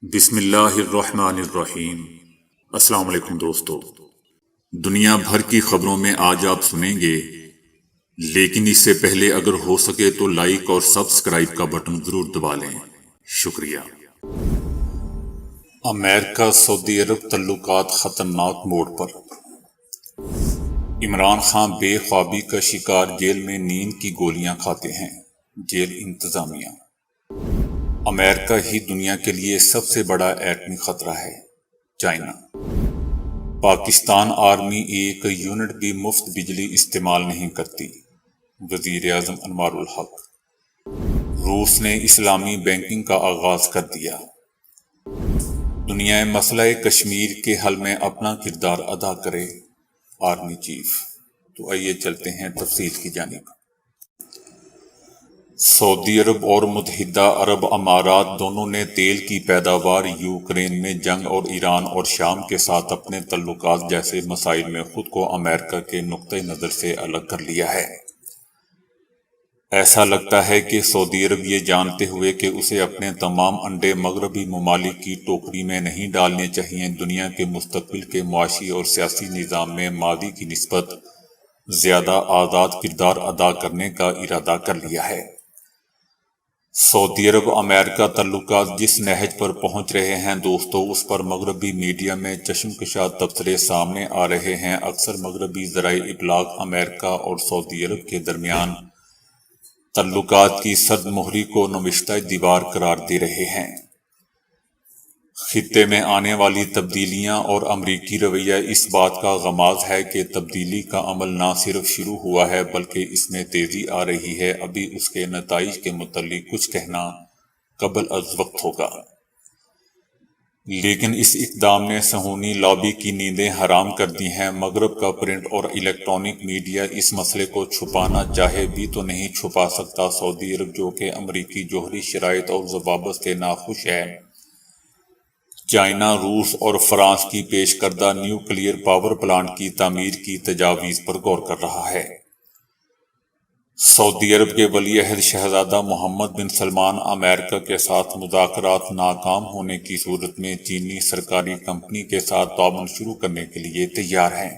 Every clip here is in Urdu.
بسم اللہ الرحمن الرحیم۔ السلام علیکم دوستو، دنیا بھر کی خبروں میں آج آپ سنیں گے، لیکن اس سے پہلے اگر ہو سکے تو لائک اور سبسکرائب کا بٹن ضرور دبا لیں۔ شکریہ۔ امریکہ سعودی عرب تعلقات خطرناک موڑ پر، عمران خان بے خوابی کا شکار، جیل میں نیند کی گولیاں کھاتے ہیں۔ جیل انتظامیہ، امریکہ ہی دنیا کے لیے سب سے بڑا ایٹمی خطرہ ہے۔ چائنا، پاکستان آرمی ایک یونٹ بھی مفت بجلی استعمال نہیں کرتی۔ وزیر اعظم انوار الحق، روس نے اسلامی بینکنگ کا آغاز کر دیا۔ دنیا مسئلہ کشمیر کے حل میں اپنا کردار ادا کرے، آرمی چیف۔ تو آئیے چلتے ہیں تفصیل کی جانب۔ سعودی عرب اور متحدہ عرب امارات دونوں نے تیل کی پیداوار، یوکرین میں جنگ اور ایران اور شام کے ساتھ اپنے تعلقات جیسے مسائل میں خود کو امریکہ کے نقطہ نظر سے الگ کر لیا ہے۔ ایسا لگتا ہے کہ سعودی عرب یہ جانتے ہوئے کہ اسے اپنے تمام انڈے مغربی ممالک کی ٹوکری میں نہیں ڈالنے چاہیے، دنیا کے مستقبل کے معاشی اور سیاسی نظام میں ماضی کی نسبت زیادہ آزاد کردار ادا کرنے کا ارادہ کر لیا ہے۔ سعودی عرب امریکہ تعلقات جس نہج پر پہنچ رہے ہیں دوستو، اس پر مغربی میڈیا میں چشم کشا تبصرے سامنے آ رہے ہیں۔ اکثر مغربی ذرائع ابلاغ امریکہ اور سعودی عرب کے درمیان تعلقات کی سرد مہری کو نوشتہ دیوار قرار دے رہے ہیں۔ خطے میں آنے والی تبدیلیاں اور امریکی رویہ اس بات کا غماز ہے کہ تبدیلی کا عمل نہ صرف شروع ہوا ہے بلکہ اس میں تیزی آ رہی ہے۔ ابھی اس کے نتائج کے متعلق کچھ کہنا قبل از وقت ہوگا، لیکن اس اقدام نے صہیونی لابی کی نیندیں حرام کر دی ہیں۔ مغرب کا پرنٹ اور الیکٹرانک میڈیا اس مسئلے کو چھپانا چاہے بھی تو نہیں چھپا سکتا۔ سعودی عرب، جو کہ امریکی جوہری شرائط اور ضوابط سے ناخوش ہے، چائنا، روس اور فرانس کی پیش کردہ نیوکلیئر پاور پلانٹ کی تعمیر کی تجاویز پر غور کر رہا ہے۔ سعودی عرب کے ولی عہد شہزادہ محمد بن سلمان امریکہ کے ساتھ مذاکرات ناکام ہونے کی صورت میں چینی سرکاری کمپنی کے ساتھ تعاون شروع کرنے کے لیے تیار ہیں۔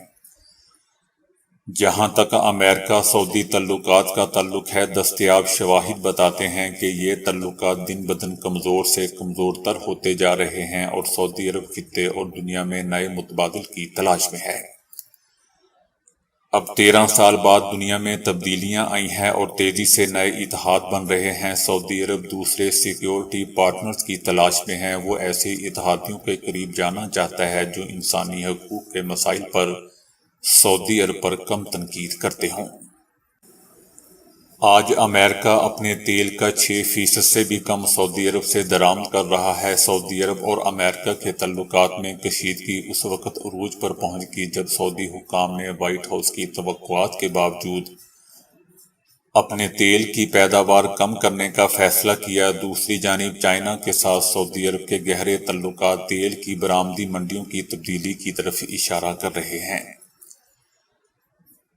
جہاں تک امریکہ سعودی تعلقات کا تعلق ہے، دستیاب شواہد بتاتے ہیں کہ یہ تعلقات دن بدن کمزور سے کمزور تر ہوتے جا رہے ہیں اور سعودی عرب خطے اور دنیا میں نئے متبادل کی تلاش میں ہے۔ اب 13 سال بعد دنیا میں تبدیلیاں آئی ہیں اور تیزی سے نئے اتحاد بن رہے ہیں۔ سعودی عرب دوسرے سیکیورٹی پارٹنرز کی تلاش میں ہے۔ وہ ایسے اتحادیوں کے قریب جانا چاہتا ہے جو انسانی حقوق کے مسائل پر سعودی عرب پر کم تنقید کرتے ہوں۔ آج امریکہ اپنے تیل کا 6% سے بھی کم سعودی عرب سے درآمد کر رہا ہے۔ سعودی عرب اور امریکہ کے تعلقات میں کشیدگی اس وقت عروج پر پہنچ گئی جب سعودی حکام نے وائٹ ہاؤس کی توقعات کے باوجود اپنے تیل کی پیداوار کم کرنے کا فیصلہ کیا۔ دوسری جانب چائنا کے ساتھ سعودی عرب کے گہرے تعلقات تیل کی برآمدی منڈیوں کی تبدیلی کی طرف اشارہ کر رہے ہیں۔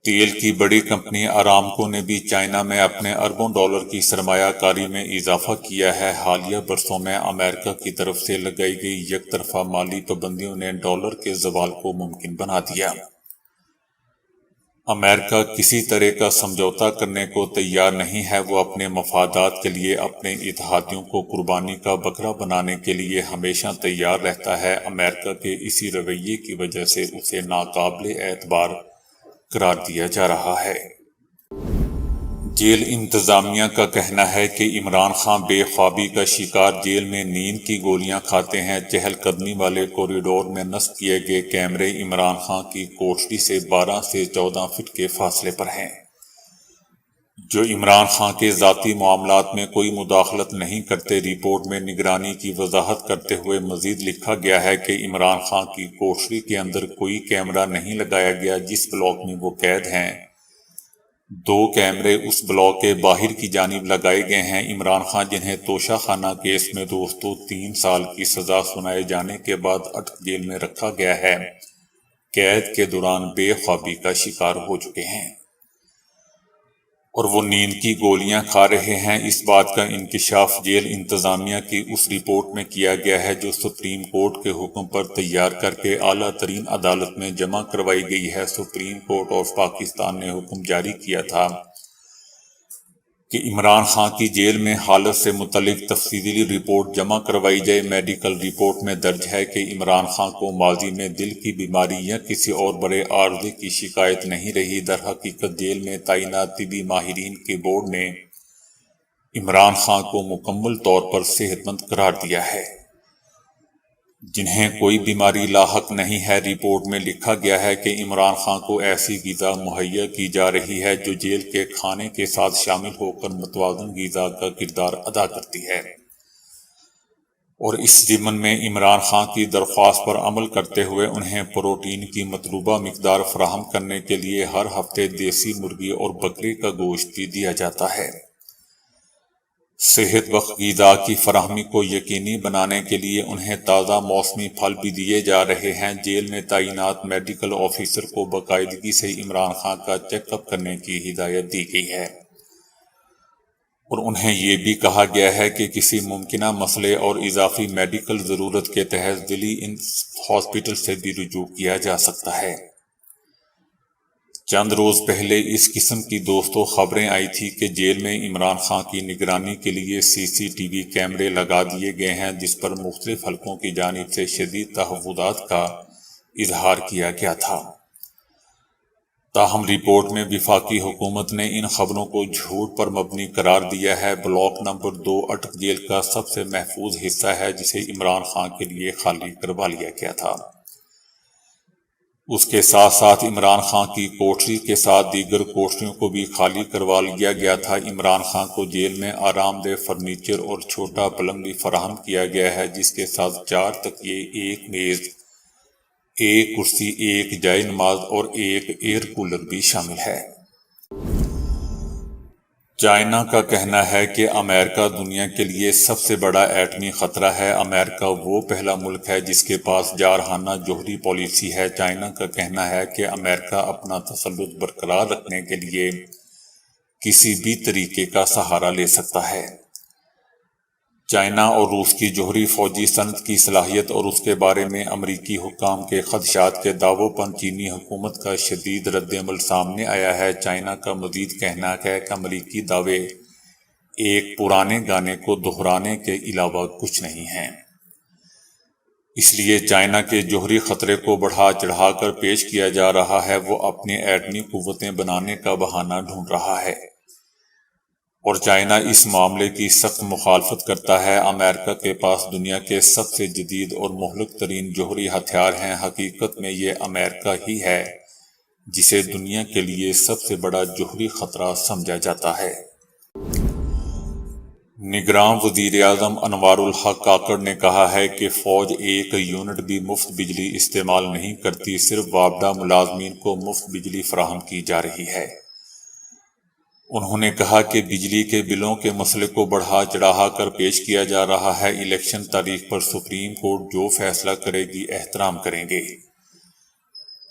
تیل کی بڑی کمپنی ارامکو نے بھی چائنا میں اپنے اربوں ڈالر کی سرمایہ کاری میں اضافہ کیا ہے۔ حالیہ برسوں میں امریکہ کی طرف سے لگائی گئی یک طرفہ مالی پابندیوں نے ڈالر کے زوال کو ممکن بنا دیا۔ امریکہ کسی طرح کا سمجھوتہ کرنے کو تیار نہیں ہے۔ وہ اپنے مفادات کے لیے اپنے اتحادیوں کو قربانی کا بکرا بنانے کے لیے ہمیشہ تیار رہتا ہے۔ امریکہ کے اسی رویے کی وجہ سے اسے ناقابل اعتبار قرار دیا جا رہا ہے۔ جیل انتظامیہ کا کہنا ہے کہ عمران خان بے خوابی کا شکار، جیل میں نیند کی گولیاں کھاتے ہیں۔ چہل قدمی والے کوریڈور میں نصب کیے گئے کیمرے عمران خان کی کوٹھری سے 12 سے 14 فٹ کے فاصلے پر ہیں، جو عمران خان کے ذاتی معاملات میں کوئی مداخلت نہیں کرتے۔ رپورٹ میں نگرانی کی وضاحت کرتے ہوئے مزید لکھا گیا ہے کہ عمران خان کی کوٹھری کے اندر کوئی کیمرہ نہیں لگایا گیا جس بلاک میں وہ قید ہیں۔ 2 کیمرے اس بلاک کے باہر کی جانب لگائے گئے ہیں۔ عمران خان، جنہیں توشہ خانہ کیس میں دوستو 3 سال کی سزا سنائے جانے کے بعد اٹک جیل میں رکھا گیا ہے، قید کے دوران بے خوابی کا شکار ہو چکے ہیں۔ اور وہ نیند کی گولیاں کھا رہے ہیں، اس بات کا انکشاف جیل انتظامیہ کی اس رپورٹ میں کیا گیا ہے جو سپریم کورٹ کے حکم پر تیار کر کے اعلیٰ ترین عدالت میں جمع کروائی گئی ہے۔ سپریم کورٹ آف پاکستان نے حکم جاری کیا تھا کہ عمران خان کی جیل میں حالت سے متعلق تفصیلی رپورٹ جمع کروائی جائے۔ میڈیکل رپورٹ میں درج ہے کہ عمران خان کو ماضی میں دل کی بیماری یا کسی اور بڑے عارضے کی شکایت نہیں رہی۔ در حقیقت جیل میں تعینات طبی ماہرین کے بورڈ نے عمران خان کو مکمل طور پر صحت مند قرار دیا ہے، جنہیں کوئی بیماری لاحق نہیں ہے۔ رپورٹ میں لکھا گیا ہے کہ عمران خان کو ایسی غذا مہیا کی جا رہی ہے جو جیل کے کھانے کے ساتھ شامل ہو کر متوازن غذا کا کردار ادا کرتی ہے، اور اس ضمن میں عمران خان کی درخواست پر عمل کرتے ہوئے انہیں پروٹین کی مطلوبہ مقدار فراہم کرنے کے لیے ہر ہفتے دیسی مرغی اور بکری کا گوشت بھی دیا جاتا ہے۔ صحت بخش غذا کی فراہمی کو یقینی بنانے کے لیے انہیں تازہ موسمی پھل بھی دیے جا رہے ہیں۔ جیل میں تعینات میڈیکل آفیسر کو باقاعدگی سے عمران خان کا چیک اپ کرنے کی ہدایت دی گئی ہے، اور انہیں یہ بھی کہا گیا ہے کہ کسی ممکنہ مسئلے اور اضافی میڈیکل ضرورت کے تحت ضلعی ہاسپٹل سے بھی رجوع کیا جا سکتا ہے۔ چند روز پہلے اس قسم کی دوستوں خبریں آئی تھی کہ جیل میں عمران خان کی نگرانی کے لیے CCTV کیمرے لگا دیے گئے ہیں، جس پر مختلف حلقوں کی جانب سے شدید تحفظات کا اظہار کیا گیا تھا۔ تاہم رپورٹ میں وفاقی حکومت نے ان خبروں کو جھوٹ پر مبنی قرار دیا ہے۔ بلاک نمبر 2 اٹک جیل کا سب سے محفوظ حصہ ہے، جسے عمران خان کے لیے خالی کروا لیا گیا تھا۔ اس کے ساتھ ساتھ عمران خان کی کوٹری کے ساتھ دیگر کوٹریوں کو بھی خالی کروا لیا گیا تھا۔ عمران خان کو جیل میں آرام دہ فرنیچر اور چھوٹا پلنگ بھی فراہم کیا گیا ہے، جس کے ساتھ 4 تکیے، 1 میز، 1 کرسی، 1 جائے نماز اور 1 ایئر کولر بھی شامل ہے۔ چائنا کا کہنا ہے کہ امریکہ دنیا کے لیے سب سے بڑا ایٹمی خطرہ ہے۔ امریکہ وہ پہلا ملک ہے جس کے پاس جارحانہ جوہری پالیسی ہے۔ چائنا کا کہنا ہے کہ امریکہ اپنا تسلط برقرار رکھنے کے لیے کسی بھی طریقے کا سہارا لے سکتا ہے۔ چائنا اور روس کی جوہری فوجی صنعت کی صلاحیت اور اس کے بارے میں امریکی حکام کے خدشات کے دعووں پر چینی حکومت کا شدید رد عمل سامنے آیا ہے۔ چائنا کا مزید کہنا ہے کہ امریکی دعوے ایک پرانے گانے کو دہرانے کے علاوہ کچھ نہیں ہیں۔ اس لیے چائنا کے جوہری خطرے کو بڑھا چڑھا کر پیش کیا جا رہا ہے۔ وہ اپنی ایٹمی قوتیں بنانے کا بہانہ ڈھونڈ رہا ہے، اور چائنا اس معاملے کی سخت مخالفت کرتا ہے۔ امریکہ کے پاس دنیا کے سب سے جدید اور مہلک ترین جوہری ہتھیار ہیں۔ حقیقت میں یہ امریکہ ہی ہے جسے دنیا کے لیے سب سے بڑا جوہری خطرہ سمجھا جاتا ہے۔ نگراں وزیر اعظم انوار الحق کاکڑ نے کہا ہے کہ فوج ایک یونٹ بھی مفت بجلی استعمال نہیں کرتی، صرف وابڈہ ملازمین کو مفت بجلی فراہم کی جا رہی ہے۔ انہوں نے کہا کہ بجلی کے بلوں کے مسئلے کو بڑھا چڑھا کر پیش کیا جا رہا ہے۔ الیکشن تاریخ پر سپریم کورٹ جو فیصلہ کرے گی احترام کریں گے۔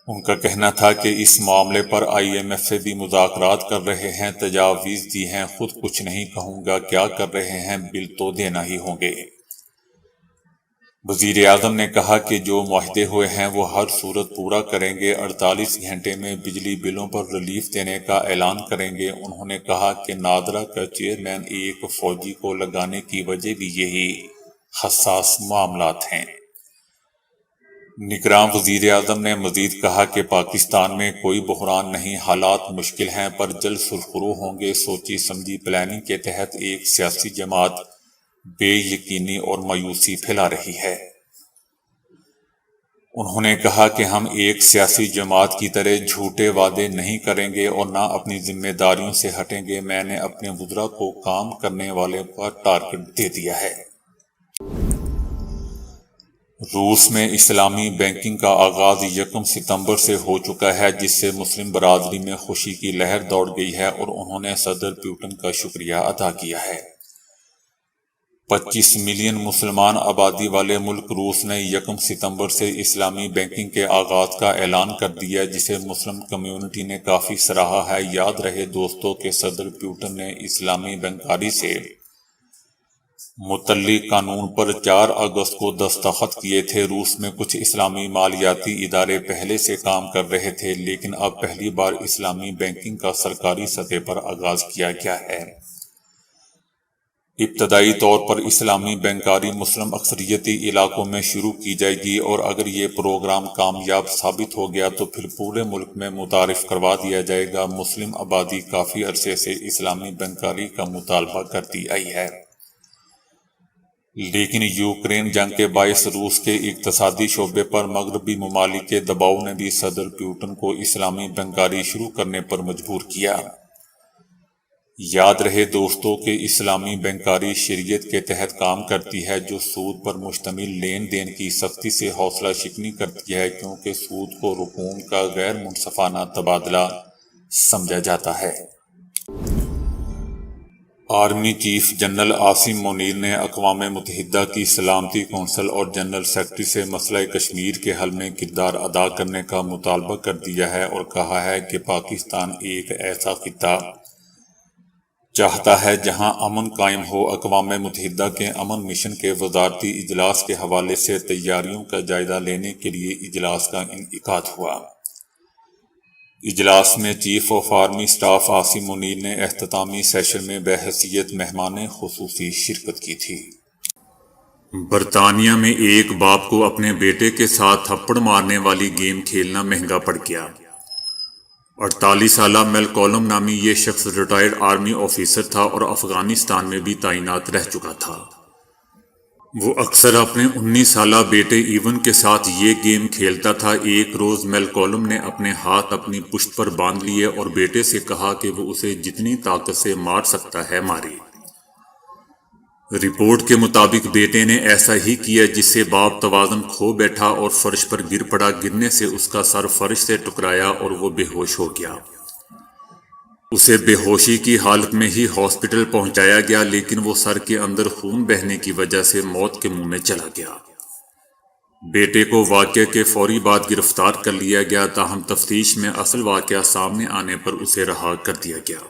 ان کا کہنا تھا کہ اس معاملے پر IMF سے بھی مذاکرات کر رہے ہیں، تجاویز دی ہیں۔ خود کچھ نہیں کہوں گا کیا کر رہے ہیں، بل تو دینا ہی ہوں گے۔ وزیر اعظم نے کہا کہ جو معاہدے ہوئے ہیں وہ ہر صورت پورا کریں گے۔ 48 گھنٹے میں بجلی بلوں پر ریلیف دینے کا اعلان کریں گے۔ انہوں نے کہا کہ نادرا کا چیئرمین ایک فوجی کو لگانے کی وجہ بھی یہی حساس معاملات ہیں۔ نگراں وزیر اعظم نے مزید کہا کہ پاکستان میں کوئی بحران نہیں، حالات مشکل ہیں پر جلد سرخرو ہوں گے۔ سوچی سمجھی پلاننگ کے تحت ایک سیاسی جماعت بے یقینی اور مایوسی پھیلا رہی ہے۔ انہوں نے کہا کہ ہم ایک سیاسی جماعت کی طرح جھوٹے وعدے نہیں کریں گے اور نہ اپنی ذمہ داریوں سے ہٹیں گے۔ میں نے اپنے وزراء کو کام کرنے والے پر ٹارگٹ دے دیا ہے۔ روس میں اسلامی بینکنگ کا آغاز 1 ستمبر سے ہو چکا ہے، جس سے مسلم برادری میں خوشی کی لہر دوڑ گئی ہے، اور انہوں نے صدر پوٹن کا شکریہ ادا کیا ہے۔ 25 ملین مسلمان آبادی والے ملک روس نے 1 ستمبر سے اسلامی بینکنگ کے آغاز کا اعلان کر دیا، جسے مسلم کمیونٹی نے کافی سراہا ہے۔ یاد رہے دوستوں کہ صدر پیوٹن نے اسلامی بینکاری سے متعلق قانون پر 4 اگست کو دستخط کیے تھے۔ روس میں کچھ اسلامی مالیاتی ادارے پہلے سے کام کر رہے تھے، لیکن اب پہلی بار اسلامی بینکنگ کا سرکاری سطح پر آغاز کیا گیا ہے۔ ابتدائی طور پر اسلامی بینکاری مسلم اکثریتی علاقوں میں شروع کی جائے گی، اور اگر یہ پروگرام کامیاب ثابت ہو گیا تو پھر پورے ملک میں متعارف کروا دیا جائے گا۔ مسلم آبادی کافی عرصے سے اسلامی بینکاری کا مطالبہ کرتی آئی ہے، لیکن یوکرین جنگ کے باعث روس کے اقتصادی شعبے پر مغربی ممالک کے دباؤ نے بھی صدر پیوٹن کو اسلامی بینکاری شروع کرنے پر مجبور کیا۔ یاد رہے دوستوں کہ اسلامی بینکاری شریعت کے تحت کام کرتی ہے، جو سود پر مشتمل لین دین کی سختی سے حوصلہ شکنی کرتی ہے، کیونکہ سود کو رقوم کا غیر منصفانہ تبادلہ سمجھا جاتا ہے۔ Army chief general Asim Munir نے اقوام متحدہ کی سلامتی کونسل اور جنرل سیکرٹری سے مسئلہ کشمیر کے حل میں کردار ادا کرنے کا مطالبہ کر دیا ہے، اور کہا ہے کہ پاکستان ایک ایسا خطہ چاہتا ہے جہاں امن قائم ہو۔ اقوام متحدہ کے امن مشن کے وزارتی اجلاس کے حوالے سے تیاریوں کا جائزہ لینے کے لیے اجلاس کا انعقاد ہوا۔ اجلاس میں chief of army staff Asim Munir نے اختتامی سیشن میں بحیثیت مہمان خصوصی شرکت کی تھی۔ برطانیہ میں ایک باپ کو اپنے بیٹے کے ساتھ تھپڑ مارنے والی گیم کھیلنا مہنگا پڑ گیا۔ 48 سالہ میلکولم نامی یہ شخص ریٹائرڈ آرمی آفیسر تھا اور افغانستان میں بھی تعینات رہ چکا تھا۔ وہ اکثر اپنے 19 سالہ بیٹے ایون کے ساتھ یہ گیم کھیلتا تھا۔ ایک روز میلکولم نے اپنے ہاتھ اپنی پشت پر باندھ لیے اور بیٹے سے کہا کہ وہ اسے جتنی طاقت سے مار سکتا ہے مارے۔ رپورٹ کے مطابق بیٹے نے ایسا ہی کیا، جس سے باپ توازن کھو بیٹھا اور فرش پر گر پڑا۔ گرنے سے اس کا سر فرش سے ٹکرایا اور وہ بے ہوش ہو گیا۔ اسے بے ہوشی کی حالت میں ہی ہاسپٹل پہنچایا گیا، لیکن وہ سر کے اندر خون بہنے کی وجہ سے موت کے منہ میں چلا گیا۔ بیٹے کو واقعے کے فوری بعد گرفتار کر لیا گیا، تاہم تفتیش میں اصل واقعہ سامنے آنے پر اسے رہا کر دیا گیا۔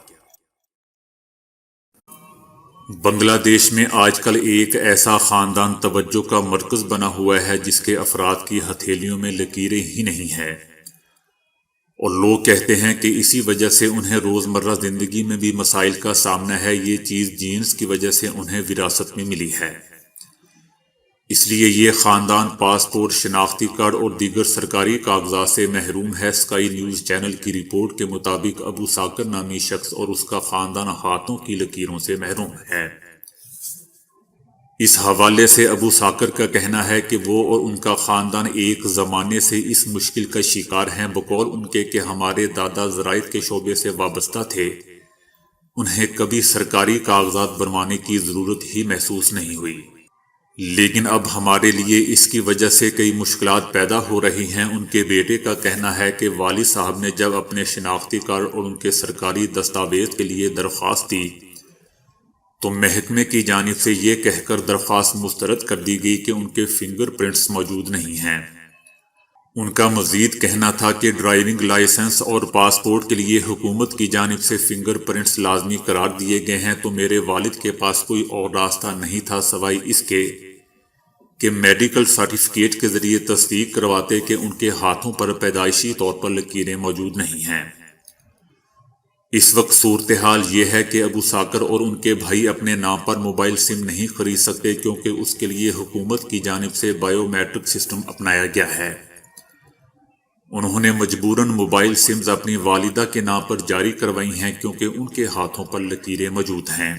بنگلہ دیش میں آج کل ایک ایسا خاندان توجہ کا مرکز بنا ہوا ہے جس کے افراد کی ہتھیلیوں میں لکیریں ہی نہیں ہیں، اور لوگ کہتے ہیں کہ اسی وجہ سے انہیں روزمرہ زندگی میں بھی مسائل کا سامنا ہے۔ یہ چیز جینز کی وجہ سے انہیں وراثت میں ملی ہے، اس لیے یہ خاندان پاسپورٹ، شناختی کارڈ اور دیگر سرکاری کاغذات سے محروم ہے۔ اسکائی نیوز چینل کی رپورٹ کے مطابق ابو ساکر نامی شخص اور اس کا خاندان ہاتھوں کی لکیروں سے محروم ہے۔ اس حوالے سے ابو ساکر کا کہنا ہے کہ وہ اور ان کا خاندان ایک زمانے سے اس مشکل کا شکار ہیں۔ بقول ان کے کہ ہمارے دادا زراعت کے شعبے سے وابستہ تھے، انہیں کبھی سرکاری کاغذات بنوانے کی ضرورت ہی محسوس نہیں ہوئی، لیکن اب ہمارے لیے اس کی وجہ سے کئی مشکلات پیدا ہو رہی ہیں۔ ان کے بیٹے کا کہنا ہے کہ والد صاحب نے جب اپنے شناختی کارڈ اور ان کے سرکاری دستاویز کے لیے درخواست دی تو محکمے کی جانب سے یہ کہہ کر درخواست مسترد کر دی گئی کہ ان کے فنگر پرنٹس موجود نہیں ہیں۔ ان کا مزید کہنا تھا کہ ڈرائیونگ لائسنس اور پاسپورٹ کے لیے حکومت کی جانب سے فنگر پرنٹس لازمی قرار دیے گئے ہیں، تو میرے والد کے پاس کوئی اور راستہ نہیں تھا سوائے اس کے کہ میڈیکل سرٹیفکیٹ کے ذریعے تصدیق کرواتے کہ ان کے ہاتھوں پر پیدائشی طور پر لکیریں موجود نہیں ہیں۔ اس وقت صورتحال یہ ہے کہ ابو ساکر اور ان کے بھائی اپنے نام پر موبائل سم نہیں خرید سکتے، کیونکہ اس کے لیے حکومت کی جانب سے بائیو میٹرک سسٹم اپنایا گیا ہے۔ انہوں نے مجبوراً موبائل سمز اپنی والدہ کے نام پر جاری کروائی ہیں، کیونکہ ان کے ہاتھوں پر لکیریں موجود ہیں۔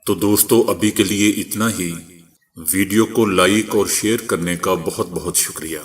تو دوستو ابھی کے لیے اتنا ہی۔ ویڈیو کو لائک اور شیئر کرنے کا بہت بہت شکریہ۔